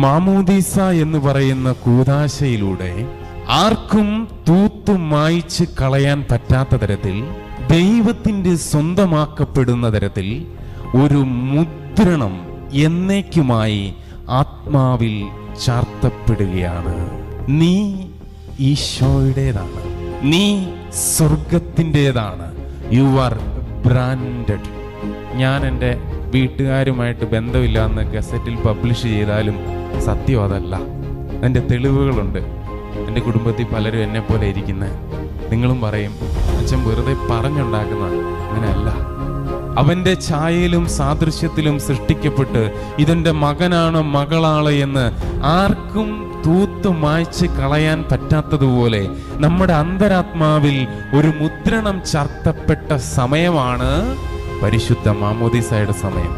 മാമോദീസ എന്ന് പറയുന്ന കൂദാശയിലൂടെ ആർക്കും തൂത്തു മായ്ച്ച് കളയാൻ പറ്റാത്ത തരത്തിൽ, ദൈവത്തിന്റെ സ്വന്തമാക്കപ്പെടുന്ന തരത്തിൽ ഒരു മുദ്രണം എന്നേക്കുമായി ആത്മാവിൽ ചാർത്തപ്പെടുകയാണ്. നീ ഈശോയുടേതാണ്, നീ സ്വർഗത്തിൻ്റെതാണ്. You are branded. ഞാൻ എൻ്റെ വീട്ടുകാരുമായിട്ട് ബന്ധമില്ലാന്ന് ഗസറ്റിൽ പബ്ലിഷ് ചെയ്താലും സത്യം അതല്ല. എൻ്റെ തെളിവുകളുണ്ട്. എൻ്റെ കുടുംബത്തിൽ പലരും എന്നെ പോലെ ഇരിക്കുന്നത്. നിങ്ങളും പറയും അച്ഛൻ വെറുതെ പറഞ്ഞുണ്ടാക്കുന്ന. അങ്ങനെയല്ല. അവൻ്റെ ഛായയിലും സാദൃശ്യത്തിലും സൃഷ്ടിക്കപ്പെട്ട് ഇതെൻ്റെ മകനാണ് മകളാണ് എന്ന് ആർക്കും തൂത്തു മായ്ച്ച് കളയാൻ പറ്റാത്തതുപോലെ നമ്മുടെ അന്തരാത്മാവിൽ ഒരു മുദ്രണം ചാർത്തപ്പെട്ട സമയമാണ് പരിശുദ്ധ മാമോദീസയുടെ സമയം.